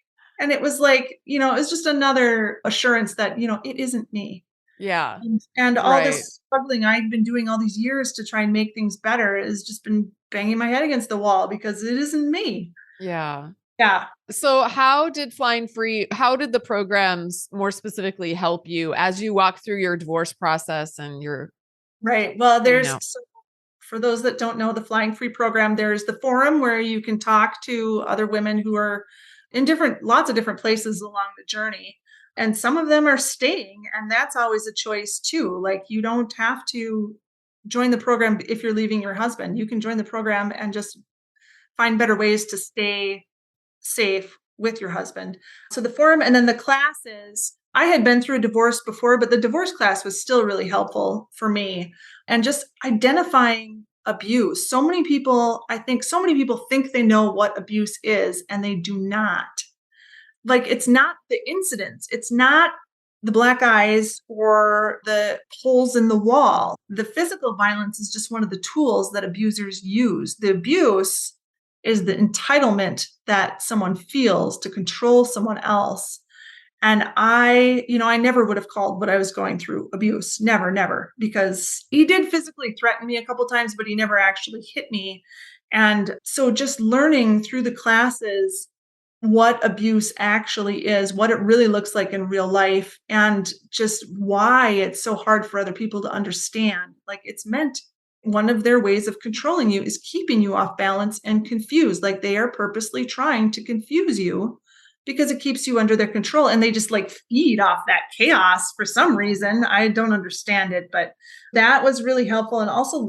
And it was like, it was just another assurance that, it isn't me. Yeah. And all Right. this struggling I've been doing all these years to try and make things better has just been banging my head against the wall because it isn't me. Yeah. Yeah. So how did the programs more specifically help you as you walk through your divorce process and your Right. Well, finding out? for those that don't know the Flying Free program, there's the forum where you can talk to other women who are in lots of different places along the journey. And some of them are staying, and that's always a choice too. Like you don't have to join the program if you're leaving your husband. You can join the program and just find better ways to stay safe with your husband. So the forum and then the classes, I had been through a divorce before, but the divorce class was still really helpful for me. And just identifying abuse. I think so many people think they know what abuse is, and they do not. Like, it's not the incidents, it's not the black eyes or the holes in the wall. The physical violence is just one of the tools that abusers use. The abuse is the entitlement that someone feels to control someone else. And I never would have called what I was going through abuse. Never, never, because he did physically threaten me a couple times, but he never actually hit me. And so just learning through the classes what abuse actually is, what it really looks like in real life, and just why it's so hard for other people to understand. Like it's meant, one of their ways of controlling you is keeping you off balance and confused. Like they are purposely trying to confuse you because it keeps you under their control, and they just like feed off that chaos for some reason. I don't understand it, but that was really helpful. And also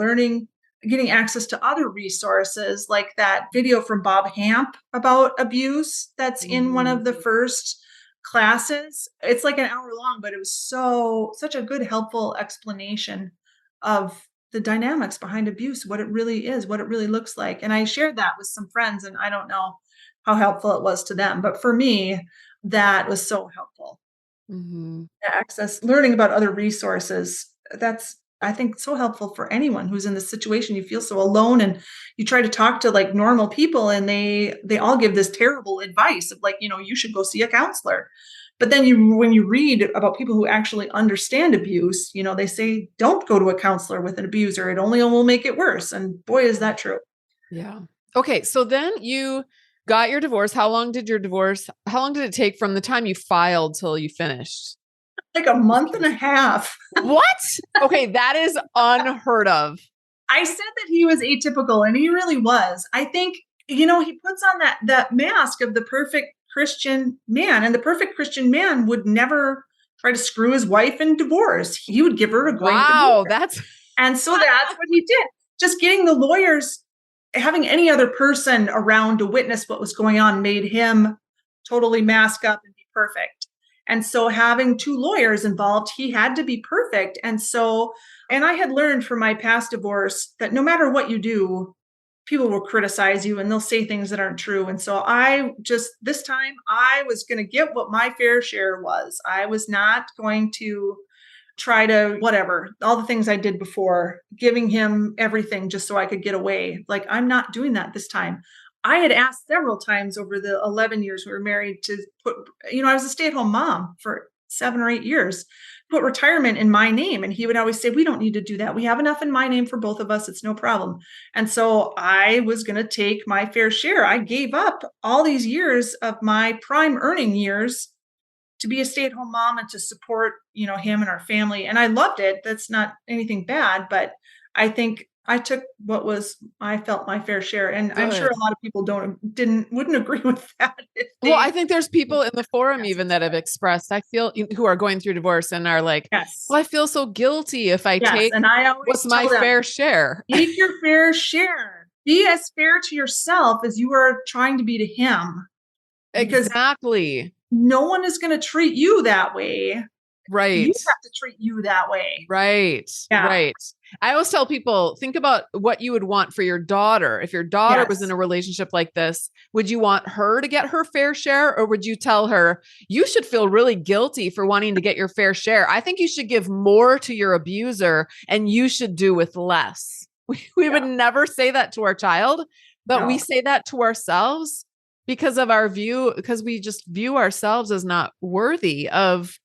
getting access to other resources like that video from Bob Hamp about abuse that's in one of the first classes. It's like an hour long, but it was such a good, helpful explanation of the dynamics behind abuse, what it really is, what it really looks like. And I shared that with some friends, and I don't know how helpful it was to them, but for me, that was so helpful. Mm-hmm. Learning about other resources. That's, I think, so helpful for anyone who's in this situation. You feel so alone, and you try to talk to like normal people, and they all give this terrible advice of like, you should go see a counselor. But then when you read about people who actually understand abuse, they say don't go to a counselor with an abuser. It only will make it worse. And boy, is that true. Yeah. Okay. So then you got your divorce. How long did it take from the time you filed till you finished? Like a month and a half. What? Okay. That is unheard of. I said that he was atypical, and he really was. I think, he puts on that mask of the perfect Christian man, and the perfect Christian man would never try to screw his wife in divorce. He would give her a great Wow. divorce. And so that's what he did. Just getting the lawyers, having any other person around to witness what was going on made him totally mask up and be perfect. And so having two lawyers involved, he had to be perfect. And I had learned from my past divorce that no matter what you do, people will criticize you and they'll say things that aren't true. And so this time I was going to get what my fair share was. I was not going to try to, whatever, all the things I did before, giving him everything just so I could get away. Like, I'm not doing that this time. I had asked several times over the 11 years we were married to I was a stay-at-home mom for 7 or 8 years, put retirement in my name. And he would always say, we don't need to do that. We have enough in my name for both of us. It's no problem. And so I was going to take my fair share. I gave up all these years of my prime earning years to be a stay-at-home mom and to support, him and our family. And I loved it. That's not anything bad, but I think I took I felt my fair share. And I'm sure a lot of people wouldn't agree with that. Well, I think there's people in the forum even that have expressed, I feel, who are going through divorce and are like, yes, well, I feel so guilty if I take and I always what's my fair share. Take your fair share. Be as fair to yourself as you are trying to be to him. Because Exactly. no one is going to treat you that way. Right. You have to treat you that way. Right. Yeah. Right. I always tell people, think about what you would want for your daughter. If your daughter was in Yes. a relationship like this, would you want her to get her fair share? Or would you tell her, you should feel really guilty for wanting to get your fair share? I think you should give more to your abuser and you should do with less. We would Yeah. never say that to our child, but we No. say that to ourselves because of our view, because we just view ourselves as not worthy of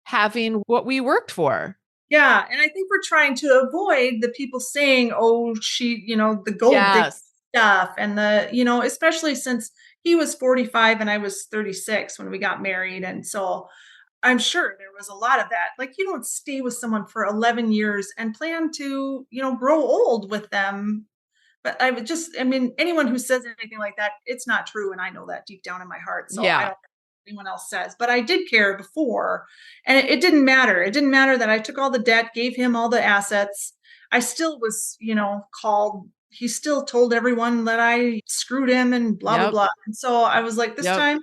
having what we worked for. Yeah. And I think we're trying to avoid the people saying, oh, she, the gold digger Yes. stuff. And especially since he was 45 and I was 36 when we got married. And so I'm sure there was a lot of that. Like, you don't stay with someone for 11 years and plan to, grow old with them. But anyone who says anything like that, it's not true. And I know that deep down in my heart. So I Yeah. don't care what anyone else says, but I did care before. And it didn't matter. It didn't matter that I took all the debt, gave him all the assets. I still was, called. He still told everyone that I screwed him and blah, blah, Yep. blah. And so I was like, this Yep. time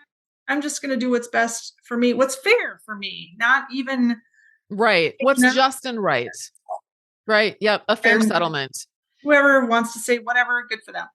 I'm just going to do what's best for me, what's fair for me, not even. Right. What's just and right. Right. Yep. A fair And settlement. whoever wants to say whatever, good for them.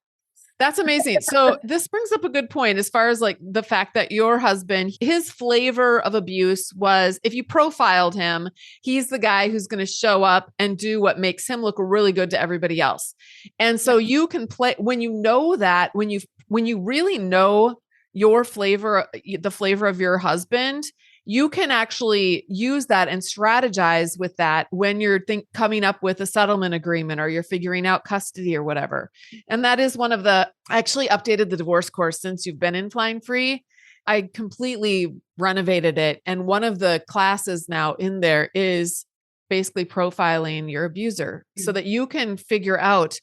That's amazing. So this brings up a good point as far as like the fact that your husband, his flavor of abuse was if you profiled him, he's the guy who's going to show up and do what makes him look really good to everybody else. And so you can play when you know that, when you really know your flavor, the flavor of your husband, you can actually use that and strategize with that when you're coming up with a settlement agreement or you're figuring out custody or whatever. And that is one of the, I actually updated the divorce course since you've been in Flying Free. I completely renovated it. And one of the classes now in there is basically profiling your abuser so that you can figure out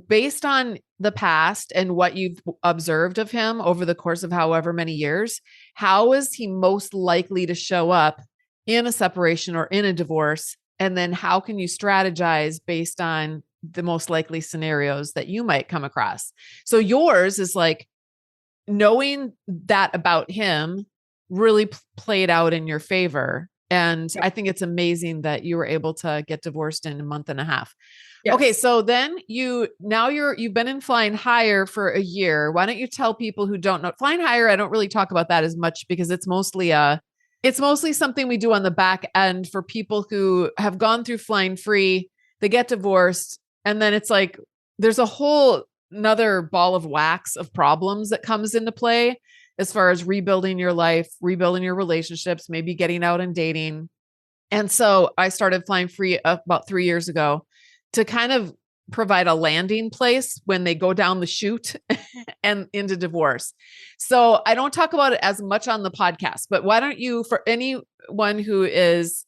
based on the past and what you've observed of him over the course of however many years, how is he most likely to show up in a separation or in a divorce? And then how can you strategize based on the most likely scenarios that you might come across? So yours is like knowing that about him really played out in your favor. And Yeah. I think it's amazing that you were able to get divorced in a month and a half. Yes. Okay, so then you've been in Flying Higher for a year. Why don't you tell people who don't know Flying Higher? I don't really talk about that as much because it's mostly something we do on the back end for people who have gone through Flying Free, they get divorced, and then it's like there's a whole another ball of wax of problems that comes into play as far as rebuilding your life, rebuilding your relationships, maybe getting out and dating. And so I started Flying Free about 3 years ago to kind of provide a landing place when they go down the chute and into divorce. So I don't talk about it as much on the podcast, but why don't you, for anyone who is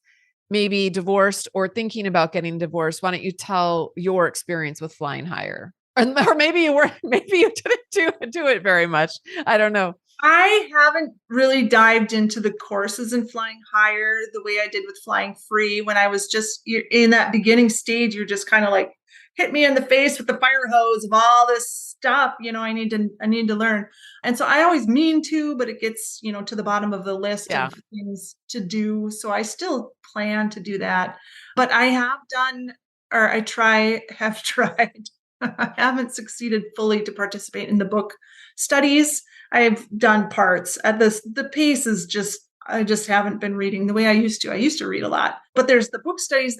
maybe divorced or thinking about getting divorced, why don't you tell your experience with Flying Higher? Or maybe maybe you didn't do it very much. I don't know. I haven't really dived into the courses in Flying Higher the way I did with Flying Free. When I was just in that beginning stage, you're just kind of like hit me in the face with the fire hose of all this stuff. I need to learn. And so I always mean to, but it gets, to the bottom of the list Yeah. of things to do. So I still plan to do that. But I have done, or have tried. I haven't succeeded fully to participate in the book studies. I've done parts at the pace is I just haven't been reading the way I used to. I used to read a lot, but there's the book studies,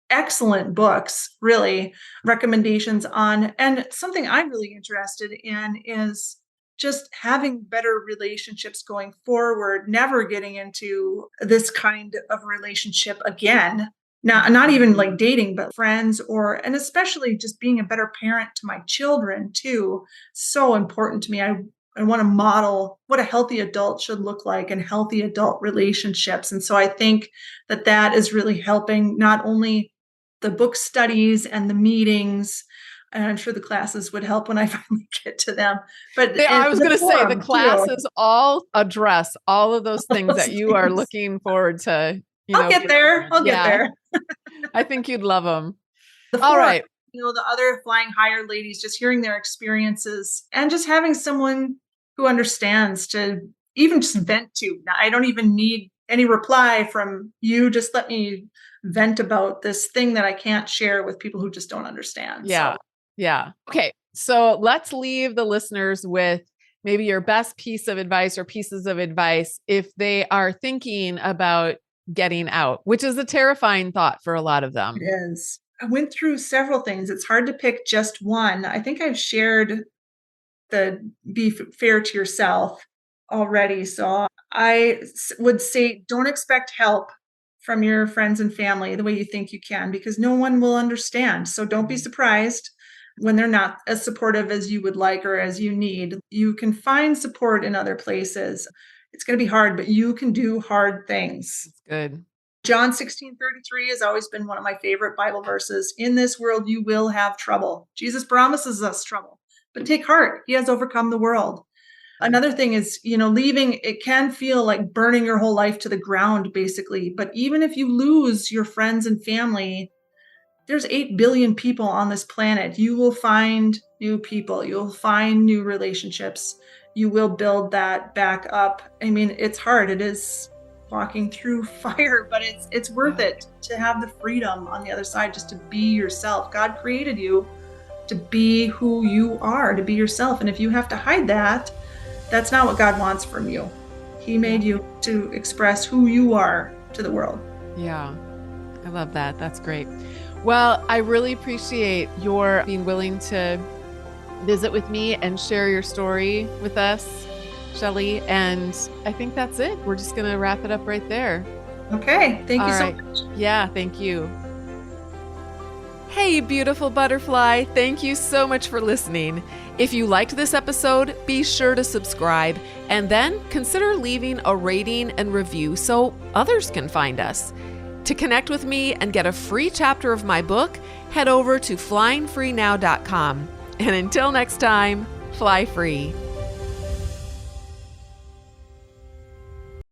excellent books, really recommendations on, and something I'm really interested in is just having better relationships going forward, never getting into this kind of relationship again. Not even like dating, but friends and especially just being a better parent to my children too. So important to me. I want to model what a healthy adult should look like and healthy adult relationships. And so I think that is really helping not only the book studies and the meetings, and I'm sure the classes would help when I finally get to them. But I was going to say the forum, classes all address all of those things those that you are things. looking forward to, I'll get there. I'll get Yeah, there. I think you'd love them. The All forum, right. the other Flying Higher ladies, just hearing their experiences and just having someone who understands to even just vent to. Now, I don't even need any reply from you. Just let me vent about this thing that I can't share with people who just don't understand. Yeah. So Yeah. Okay. So let's leave the listeners with maybe your best piece of advice or pieces of advice if they are thinking about getting out, which is a terrifying thought for a lot of them. it is. I went through several things. It's hard to pick just one. I think I've shared the be fair to yourself already. So would say don't expect help from your friends and family the way you think you can, because no one will understand. So don't be surprised when they're not as supportive as you would like or as you need. You can find support in other places. It's going to be hard, but you can do hard things. That's good. John 16:33 has always been one of my favorite Bible verses. In this world, you will have trouble. Jesus promises us trouble, but take heart. He has overcome the world. Another thing is, leaving, it can feel like burning your whole life to the ground, basically. But even if you lose your friends and family, there's 8 billion people on this planet. You will find new people. You'll find new relationships. You will build that back up. I mean, it's hard. It is walking through fire, but it's worth it to have the freedom on the other side, just to be yourself. God created you to be who you are, to be yourself. And if you have to hide that, that's not what God wants from you. He made you to express who you are to the world. Yeah. I love that. That's great. Well, I really appreciate your being willing to visit with me and share your story with us, Shelly. And I think that's it. We're just going to wrap it up right there. Okay. Thank you so right. much. Yeah. Thank you. Hey, beautiful butterfly. Thank you so much for listening. If you liked this episode, be sure to subscribe and then consider leaving a rating and review so others can find us. To connect with me and get a free chapter of my book, head over to flyingfreenow.com. And until next time, fly free.